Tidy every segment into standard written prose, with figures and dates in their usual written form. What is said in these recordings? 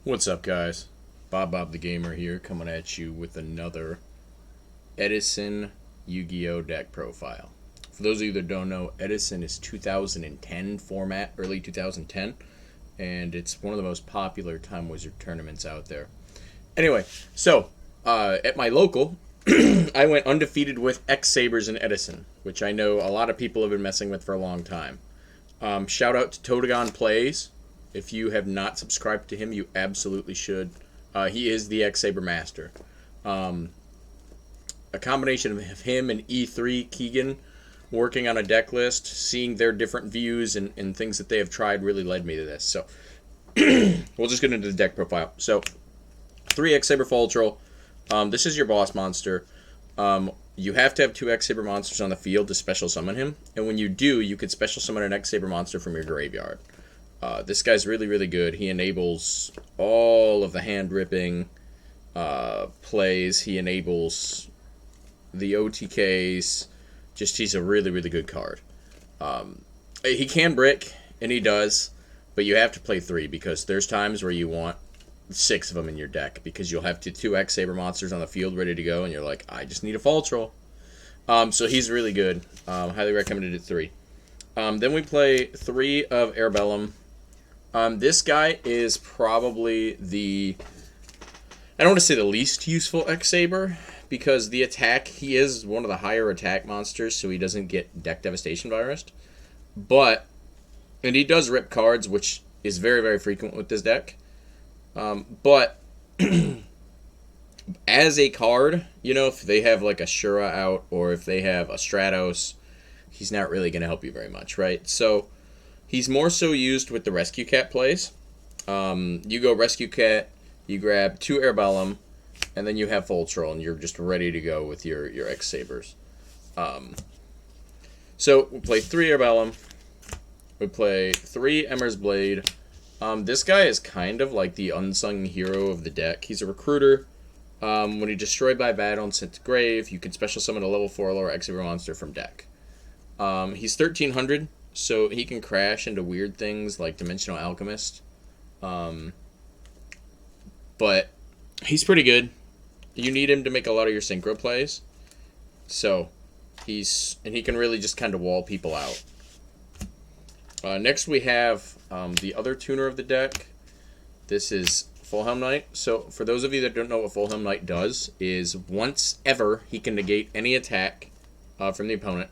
What's up, guys? Bob the Gamer here, coming at you with another Edison Yu-Gi-Oh! Deck profile. For those of you that don't know, Edison is 2010 format, early 2010, and it's one of the most popular Time Wizard tournaments out there. Anyway, at my local, I went undefeated with X-Sabers and Edison, which I know a lot of people have been messing with for a long time. Shout out to Totogon Plays. If you have not subscribed to him, you absolutely should. He is the X-Saber master. A combination of him and E3 Keegan working on a deck list, seeing their different views and things that they have tried really led me to this. So we'll just get into the deck profile. So 3 X-Saber Fultrell. This is your boss monster. You have to have 2 X-Saber monsters on the field to special summon him. And when you do, you can special summon an X-Saber monster from your graveyard. This guy's really, really good. He enables all of the hand-ripping plays. He enables the OTKs. Just, he's a really, really good card. He can brick, and he does, but you have to play 3 because there's times where you want 6 of them in your deck because you'll have 2 X-Saber monsters on the field ready to go, and you're like, I just need a Fultrell. So he's really good. Highly recommended at 3. Then we play 3 of Airbellum. This guy is probably I don't want to say the least useful X-Saber, because the attack, he is one of the higher attack monsters, so he doesn't get deck devastation virus. And he does rip cards, which is very, very frequent with this deck. But as a card, if they have like a Shura out, or if they have a Stratos, he's not really going to help you very much, right? So he's more so used with the Rescue Cat plays. You go Rescue Cat, you grab 2 Airbellum, and then you have Fultrell, and you're just ready to go with your X-Sabers. So we play 3 Airbellum. We play 3 Emmer's Blade. This guy is kind of like the unsung hero of the deck. He's a recruiter. When he's destroyed by battle and sent to grave, you can special summon a level 4 or lower X-Saber monster from deck. He's 1300. So he can crash into weird things like Dimensional Alchemist. But he's pretty good. You need him to make a lot of your synchro plays. So he can really just kind of wall people out. Next we have the other tuner of the deck. This is Fulhelm Knight. So for those of you that don't know what Fulhelm Knight does, is once ever he can negate any attack from the opponent.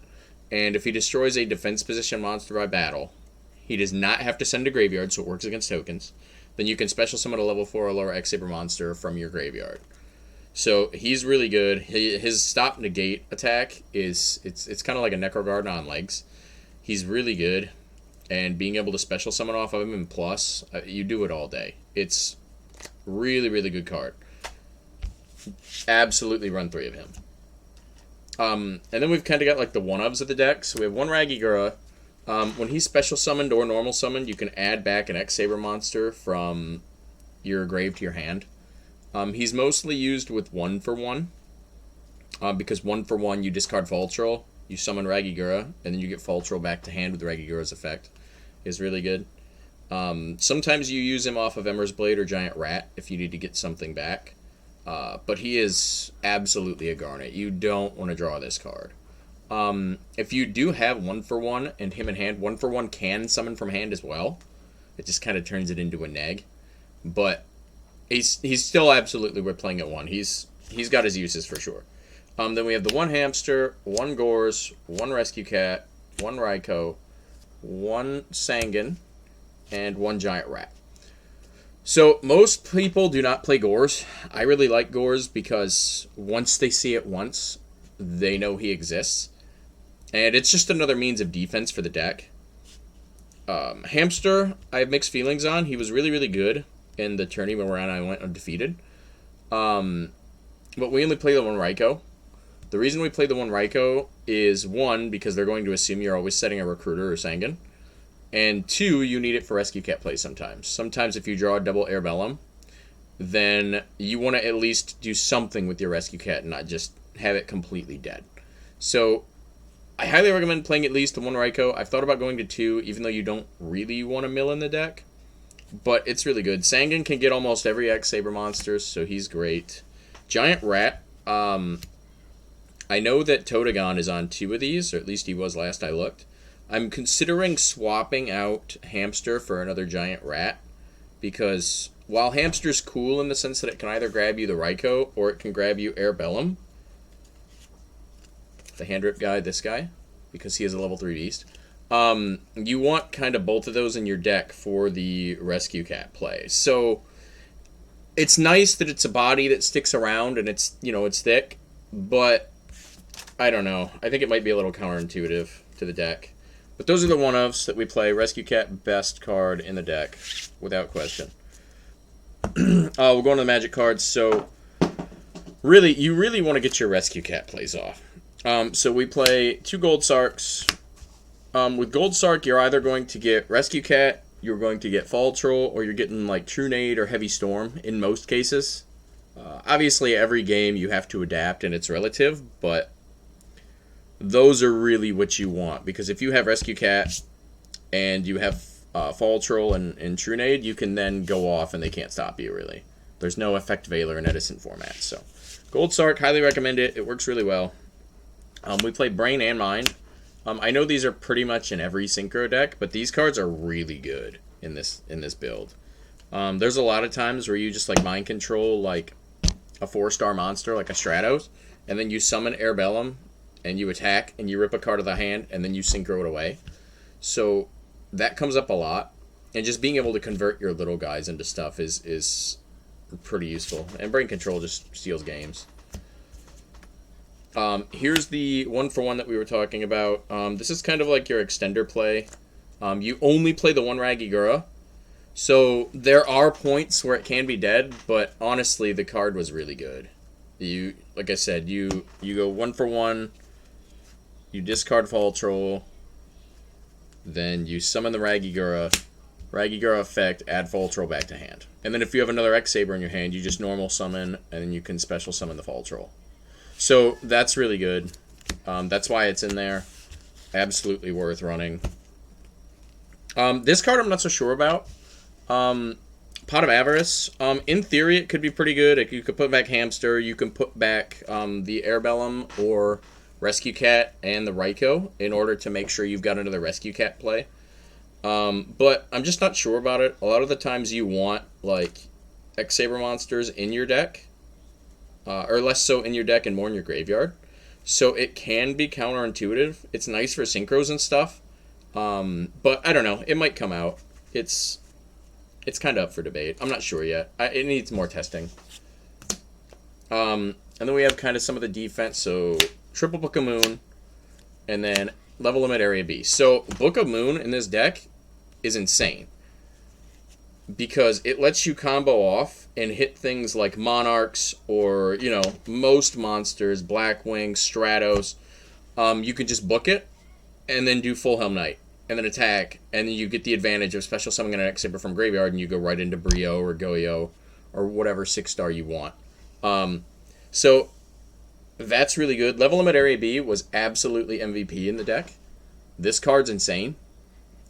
And if he destroys a defense position monster by battle, he does not have to send a graveyard, so it works against tokens. Then you can special summon a level 4 or lower X-Saber monster from your graveyard. So he's really good. His stop negate attack it's kind of like a Necrogarden on legs. He's really good, and being able to special summon off of him in plus, you do it all day. It's really, really good card. Absolutely run 3 of him. And then we've kind of got like the one-ofs of the deck. So we have 1 Ragigura. When he's special summoned or normal summoned, you can add back an X-Saber monster from your grave to your hand. He's mostly used with 1-for-1. Because 1-for-1, you discard Fultrell, you summon Ragigura, and then you get Fultrell back to hand with Ragigura's effect. Is really good. Sometimes you use him off of Emmer's Blade or Giant Rat if you need to get something back. But he is absolutely a Garnet. You don't want to draw this card. If you do have 1-for-1 and him in hand, 1-for-1 can summon from hand as well. It just kind of turns it into a neg. But he's still absolutely worth playing at 1. He's got his uses for sure. Then we have the 1 Hamster, 1 Gores, 1 Rescue Cat, 1 Raikou, 1 Sangan, and 1 Giant Rat. So most people do not play Gores. I really like Gores because once they see it once, they know he exists. And it's just another means of defense for the deck. Hamster, I have mixed feelings on. He was really, really good in the tournament where I went undefeated. But we only play the 1 Raikou. The reason we play the 1 Raikou is 1, because they're going to assume you're always setting a Recruiter or Sangan. And 2, you need it for Rescue Cat play sometimes. Sometimes if you draw a double Airbellum, then you want to at least do something with your Rescue Cat and not just have it completely dead. So I highly recommend playing at least the 1 Raikou. I've thought about going to 2, even though you don't really want to mill in the deck. but it's really good. Sangan can get almost every X-Saber monster, so he's great. Giant Rat, I know that Totogon is on 2 of these, or at least he was last I looked. I'm considering swapping out Hamster for another Giant Rat, because while Hamster's cool in the sense that it can either grab you the Raikou, or it can grab you Airbellum, the hand rip guy, this guy, because he is a level 3 beast. You want kind of both of those in your deck for the Rescue Cat play. So it's nice that it's a body that sticks around and it's, you know, it's thick, but I don't know. I think it might be a little counterintuitive to the deck. But those are the one-ofs that we play. Rescue Cat, best card in the deck, without question. We'll go on to the Magic cards. So really, you really want to get your Rescue Cat plays off. So we play 2 Gold Sarks. With Gold Sark, you're either going to get Rescue Cat, you're going to get Fall Troll, or you're getting like True Nade or Heavy Storm in most cases. Obviously, every game you have to adapt and it's relative, but those are really what you want. Because if you have Rescue Cat and you have Fall Troll and True Nade, you can then go off and they can't stop you, really. There's no Effect Veiler in Edison format. So, Gold Sark, highly recommend it. It works really well. We play Brain and Mind. I know these are pretty much in every Synchro deck, but these cards are really good in this build. There's a lot of times where you just like mind control like a 4-star monster like a Stratos, and then you summon Airbellum, and you attack, and you rip a card of the hand, and then you Synchro it away. So that comes up a lot, and just being able to convert your little guys into stuff is pretty useful. And Brain Control just steals games. Here's the 1-for-1 that we were talking about. This is kind of like your extender play. You only play the 1 Ragigura. So there are points where it can be dead, but honestly, the card was really good. You, like I said, you go 1-for-1, you discard Fall Troll, then you summon the Ragigura effect, add Fall Troll back to hand. And then if you have another X-Saber in your hand, you just normal summon, and then you can special summon the Fall Troll. So that's really good. That's why it's in there. Absolutely worth running. This card I'm not so sure about. Pot of Avarice. In theory, it could be pretty good. You could put back Hamster. You can put back the Airbellum or Rescue Cat and the Raikou in order to make sure you've got another Rescue Cat play. But I'm just not sure about it. A lot of the times you want like X-Saber monsters in your deck. Or less so in your deck and more in your graveyard. So it can be counterintuitive. It's nice for synchros and stuff. But I don't know. It might come out. It's kind of up for debate. I'm not sure yet. It needs more testing. And then we have kind of some of the defense. So triple Book of Moon. And then level limit Area B. So Book of Moon in this deck is insane. Because it lets you combo off and hit things like Monarchs or, you know, most monsters, Blackwing, Stratos. You can just book it and then do Full Helm Knight and then attack. And then you get the advantage of special summoning an X-Saber from graveyard and you go right into Brio or Goyo or whatever 6-star you want. So that's really good. Level Limit Area B was absolutely MVP in the deck. This card's insane.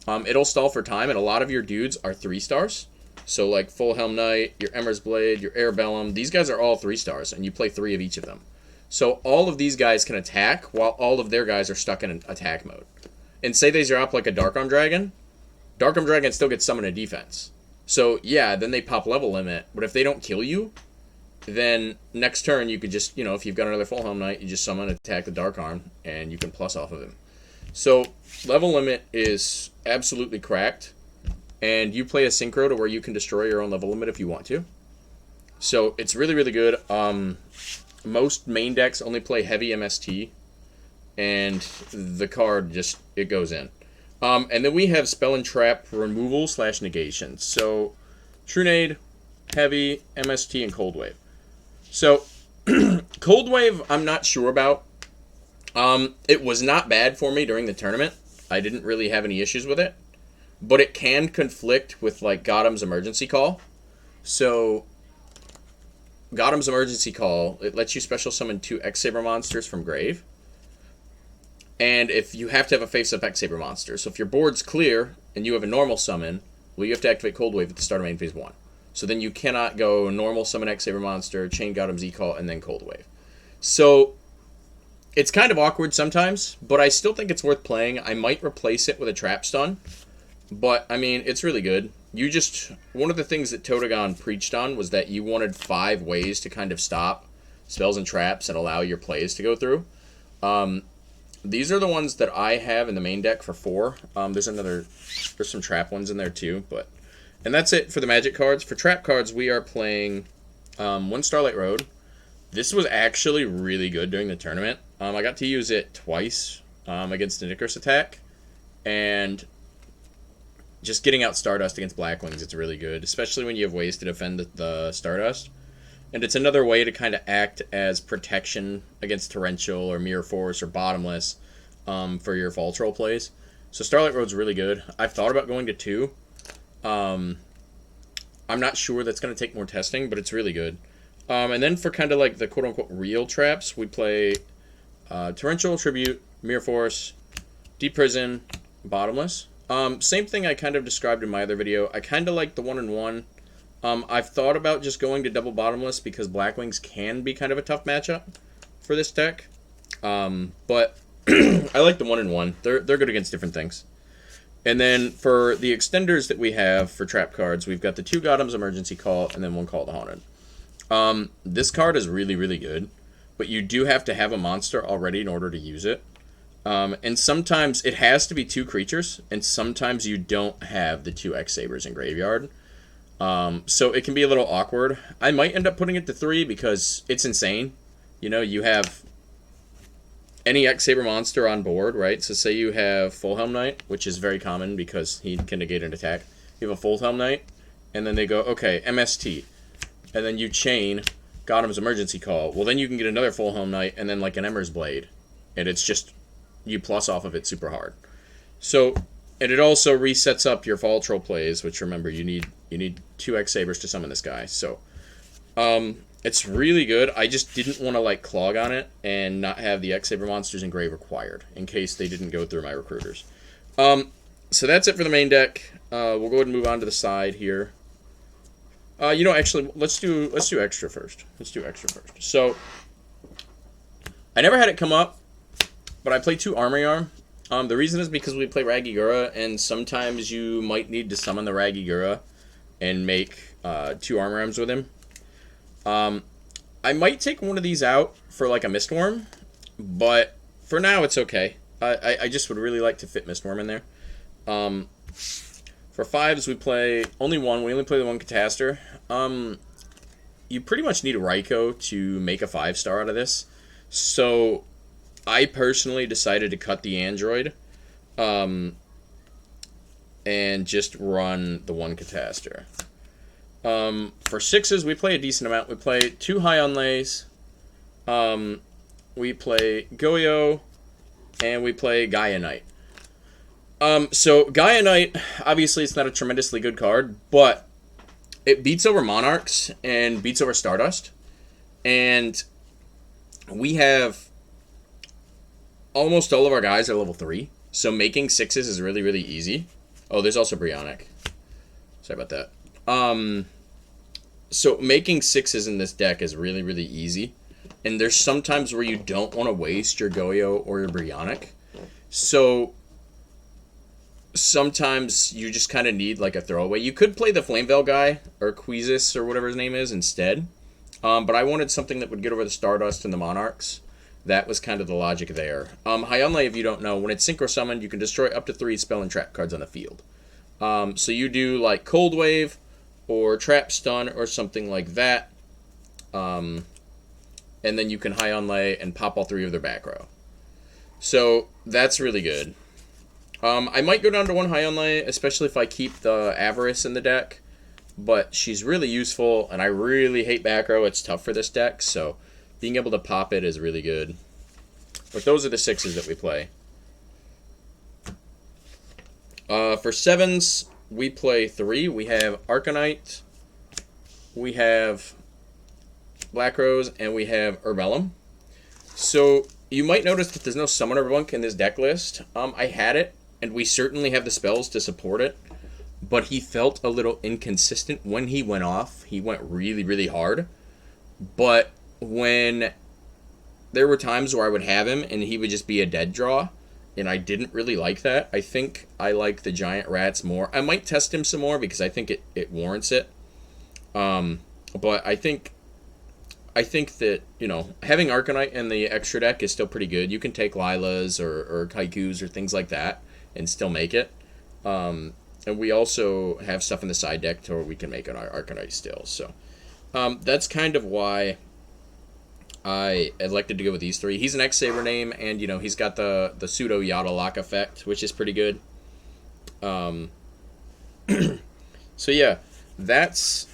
It'll stall for time, and a lot of your dudes are 3-stars. So, like Full Helm Knight, your Emmer's Blade, your Airbellum, these guys are all 3-stars, and you play 3 of each of them. So, all of these guys can attack, while all of their guys are stuck in an attack mode. And say they drop like a Dark Arm Dragon still gets summoned in defense. So, yeah, then they pop level limit, but if they don't kill you, then next turn you could just, you know, if you've got another Full Helm Knight, you just summon, attack the Dark Arm, and you can plus off of him. So, level limit is absolutely cracked, and you play a synchro to where you can destroy your own level limit if you want to. So, it's really, really good. Most main decks only play heavy MST, and the card just, it goes in. And then we have Spell and Trap removal / negation. So, True Nade, heavy, MST, and Cold Wave. So, Cold Wave, I'm not sure about. It was not bad for me during the tournament. I didn't really have any issues with it. But it can conflict with, like, Gotham's Emergency Call. So, Gotham's Emergency Call, it lets you special summon 2 X-Saber monsters from grave. And if you have to have a face-up X-Saber monster. So if your board's clear and you have a normal summon, well, you have to activate Cold Wave at the start of main phase 1. So then you cannot go normal summon X-Saber monster, chain Gautam Z-Call, and then Cold Wave. So it's kind of awkward sometimes, but I still think it's worth playing. I might replace it with a Trap Stun, but I mean, it's really good. One of the things that Totogon preached on was that you wanted 5 ways to kind of stop spells and traps and allow your plays to go through. These are the ones that I have in the main deck for 4. There's some trap ones in there too, and that's it for the magic cards. For trap cards, we are playing 1 Starlight Road. This was actually really good during the tournament. I got to use it twice against an Icarus attack, and just getting out Stardust against Blackwings, it's really good, especially when you have ways to defend the Stardust. And it's another way to kind of act as protection against Torrential or Mirror Force or Bottomless for your Fall Troll plays. So Starlight Road's really good. I've thought about going to 2. I'm not sure, that's going to take more testing, but it's really good. And then for kind of like the quote-unquote real traps, we play Torrential, Tribute, Mirror Force, Deep Prison, Bottomless. Same thing I kind of described in my other video. I kind of like the 1-in-1. I've thought about just going to double Bottomless because Blackwings can be kind of a tough matchup for this deck. But I like the 1-in-1. They're good against different things. And then for the extenders that we have for trap cards, we've got the 2 Gautam's Emergency Call and then 1 Call to Haunted. This card is really, really good, but you do have to have a monster already in order to use it. And sometimes it has to be 2 creatures, and sometimes you don't have the 2 X-Sabers in graveyard. So it can be a little awkward. I might end up putting it to 3 because it's insane. You know, you have any X-Saber monster on board, right? So say you have Full Helm Knight, which is very common because he can negate an attack. You have a Full Helm Knight, and then they go, okay, MST. And then you chain Gautam's Emergency Call. Well, then you can get another Full Helm Knight, and then like an Ember's Blade. And it's just, you plus off of it super hard. So, and it also resets up your Fall Troll plays, which remember, you need 2 X-Sabers to summon this guy. So, it's really good. I just didn't want to like clog on it and not have the X-Saber monsters in grave required in case they didn't go through my recruiters. So that's it for the main deck. We'll go ahead and move on to the side here. Actually, let's do extra first. So, I never had it come up, but I play 2 Armory Arm. The reason is because we play Ragigura, and sometimes you might need to summon the Ragigura and make 2 Armor Arms with him. I might take one of these out for like a Mistworm, but for now it's okay. I just would really like to fit Mistworm in there. For 5s, we play only 1. We only play the 1 Catastor. You pretty much need a Raikou to make a 5-star out of this. So I personally decided to cut the Android and just run the 1 Catastor. For 6s, we play a decent amount. We play 2 High on Lays. We play Goyo, and we play Gaia Knight. So Gaia Knight, obviously it's not a tremendously good card, but it beats over Monarchs and beats over Stardust. And we have almost all of our guys are level 3. So making 6s is really, really easy. Oh, there's also Brionic. Sorry about that. So making 6s in this deck is really, really easy. And there's sometimes where you don't want to waste your Goyo or your Brionic. So sometimes you just kind of need like a throwaway. You could play the Flameveil guy or Queezus or whatever his name is instead. But I wanted something that would get over the Stardust and the Monarchs. That was kind of the logic there. Hyunlei, if you don't know, when it's Synchro Summoned, you can destroy up to 3 spell and trap cards on the field. So you do like Cold Wave or Trap Stun or something like that. And then you can Hyunlei and pop all 3 of their back row. So that's really good. I might go down to 1 Hyunlei, especially if I keep the Avarice in the deck. But she's really useful, and I really hate back row. It's tough for this deck, so being able to pop it is really good. But those are the 6s that we play. For 7s, we play 3. We have Arcanite, we have Black Rose, and we have Herbellum. So you might notice that there's no Summoner Bunk in this deck list. I had it, and we certainly have the spells to support it. but he felt a little inconsistent when he went off. He went really, really hard. But when there were times where I would have him and he would just be a dead draw, and I didn't really like that. I think I like the giant rats more. I might test him some more because I think it warrants it. But I think that, you know, having Arcanite in the extra deck is still pretty good. You can take Lilas or Kaikus or things like that and still make it. And we also have stuff in the side deck to where we can make an Arcanite still. So that's kind of why I elected to go with these three. He's an X-Saber name, and, you know, he's got the pseudo Yada Lock effect, which is pretty good. So yeah, that's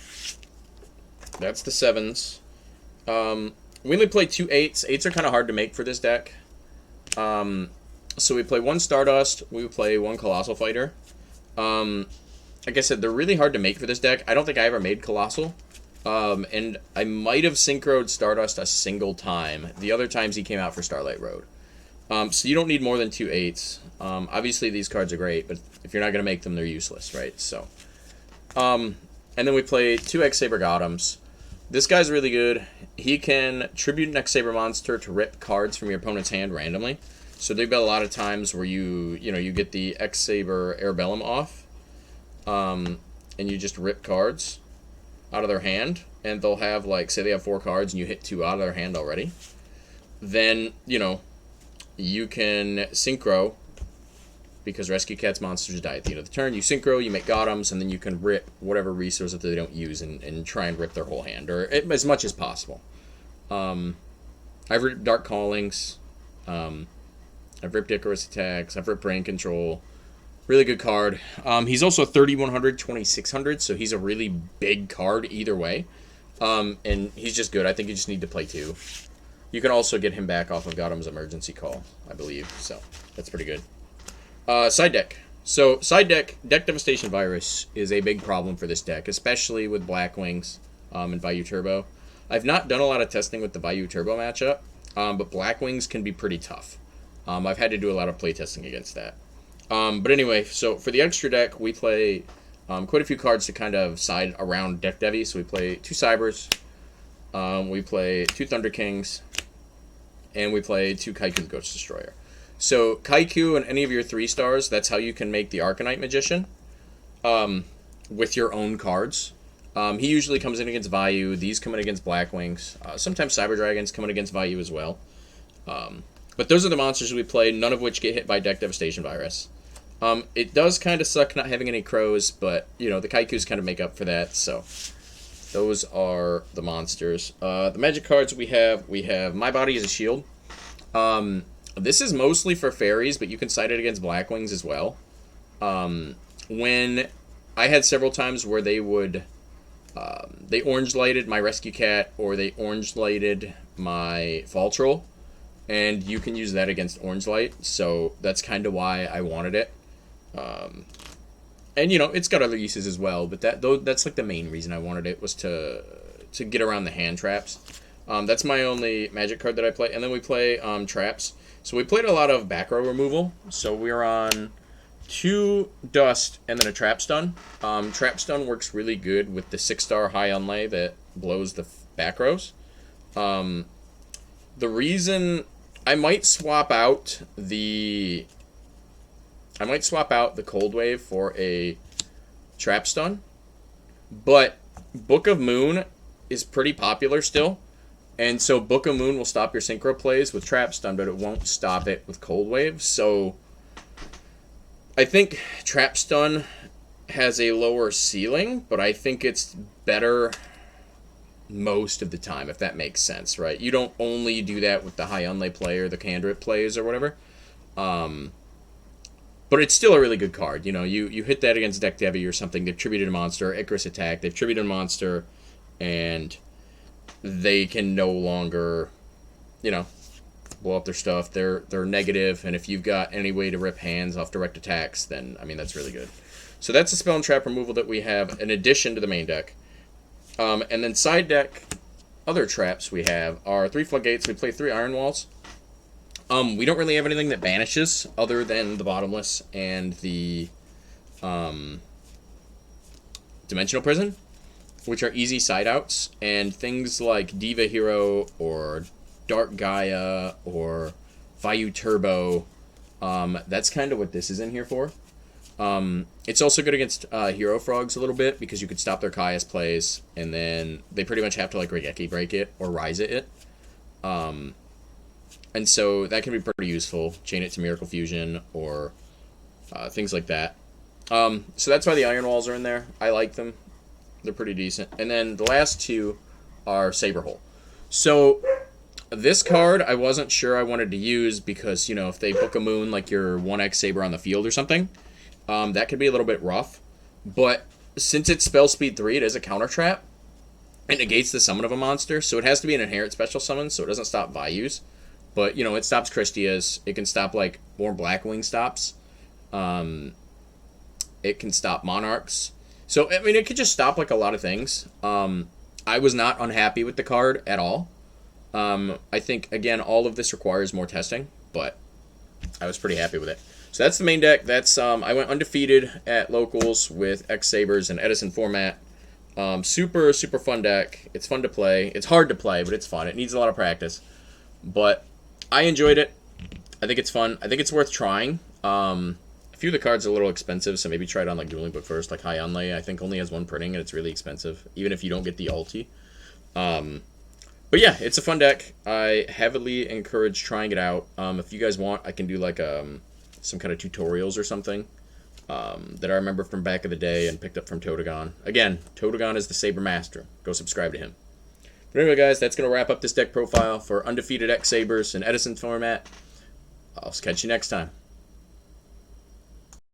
the 7s. We only play 2 8s. 8s are kind of hard to make for this deck. So we play 1 Stardust. We play 1 Colossal Fighter. Like I said, they're really hard to make for this deck. I don't think I ever made Colossal. And I might have synchroed Stardust a single time. The other times he came out for Starlight Road. So you don't need more than 2 8s. Obviously these cards are great, but if you're not going to make them, they're useless, right? So, and then we play 2 X-Saber Gothams. This guy's really good. He can tribute an X-Saber monster to rip cards from your opponent's hand randomly. So there've been a lot of times where you get the X-Saber Airbellum off, and you just rip cards out of their hand, and they'll have, like, say they have 4 cards and you hit 2 out of their hand already. Then, you know, you can Synchro, because Rescue Cat's monsters die at the end of the turn. You Synchro, you make Gothams, and then you can rip whatever resource that they don't use and try and rip their whole hand, or as much as possible. I've ripped Dark Callings. I've ripped Icarus Attacks. I've ripped Brain Control. Really good card. He's also 3100, 2600, so he's a really big card either way. And he's just good. I think you just need to play 2. You can also get him back off of Gotham's Emergency Call, I believe. So that's pretty good. Side deck. So side deck, Deck Devastation Virus is a big problem for this deck, especially with Black Wings and Vayu Turbo. I've not done a lot of testing with the Vayu Turbo matchup, but Black Wings can be pretty tough. I've had to do a lot of playtesting against that. But anyway, so for the extra deck, we play quite a few cards to kind of side around Deck Devi. So we play 2 Cybers, we play 2 Thunder Kings, and we play 2 Kaiku Ghost Destroyer. So Kaiku and any of your 3 stars, that's how you can make the Arcanite Magician with your own cards. He usually comes in against Vayu. These come in against Black Wings. Sometimes Cyber Dragons come in against Vayu as well. But those are the monsters we play, none of which get hit by Deck Devastation Virus. It does kind of suck not having any crows, but, you know, the Kaikus kind of make up for that, so those are the monsters. The magic cards we have My Body is a Shield. This is mostly for fairies, but you can side it against Black Wings as well. When I had several times where they would, they orange lighted my Rescue Cat, or they orange lighted my Fall Troll, and you can use that against Orange Light, so that's kind of why I wanted it. And, you know, it's got other uses as well, but that's like the main reason I wanted it, was to get around the hand traps. That's my only magic card that I play. And then we play traps. So we played a lot of back row removal. So we're on 2 Dust and then a Trap Stun. Trap Stun works really good with the 6-star high unlay that blows the back rows. The reason I might swap out the Cold Wave for a Trap Stun, but Book of Moon is pretty popular still, and so Book of Moon will stop your Synchro plays with Trap Stun, but it won't stop it with Cold Wave. So I think Trap Stun has a lower ceiling, but I think it's better most of the time, if that makes sense, right? You don't only do that with the high unlay play or the Candrit plays or whatever. But it's still a really good card. You know, you hit that against Deck Devi or something, they've tributed a monster, Icarus Attack, they've tributed a monster, and they can no longer, you know, blow up their stuff. They're negative, and if you've got any way to rip hands off direct attacks, then, I mean, that's really good. So that's the spell and trap removal that we have in addition to the main deck. And then side deck, other traps we have are 3 Floodgates. We play 3 Iron Walls. We don't really have anything that banishes other than the Bottomless and the Dimensional Prison, which are easy side outs, and things like Diva Hero or Dark Gaia or Vayu Turbo. That's kind of what this is in here for. It's also good against Hero Frogs a little bit because you could stop their Caius plays, and then they pretty much have to like Regeki break it or Rise it. And so that can be pretty useful. Chain it to Miracle Fusion or things like that. So that's why the Iron Walls are in there. I like them. They're pretty decent. And then the last two are Saber Hole. So this card I wasn't sure I wanted to use because, you know, if they book a moon like your 1 X-Saber on the field or something, that could be a little bit rough. But since it's spell speed 3, it is a counter trap. It negates the summon of a monster, so it has to be an inherent special summon, so it doesn't stop Vayus. But, you know, it stops Christias. It can stop, like, more Blackwing stops. It can stop Monarchs. So, I mean, it could just stop, like, a lot of things. I was not unhappy with the card at all. I think, again, all of this requires more testing, but I was pretty happy with it. So that's the main deck. That's I went undefeated at locals with X-Sabers and Edison format. Super, super fun deck. It's fun to play. It's hard to play, but it's fun. It needs a lot of practice. But I enjoyed it. I think it's fun. I think it's worth trying. A few of the cards are a little expensive, so maybe try it on like Dueling Book first. Like High Onlay, I think only has 1 printing, and it's really expensive, even if you don't get the ulti. But yeah, it's a fun deck. I heavily encourage trying it out. If you guys want, I can do like some kind of tutorials or something that I remember from back in the day and picked up from Totogon. Again, Totogon is the Saber Master. Go subscribe to him. But anyway, guys, that's going to wrap up this deck profile for Undefeated X-Sabers and Edison format. I'll catch you next time.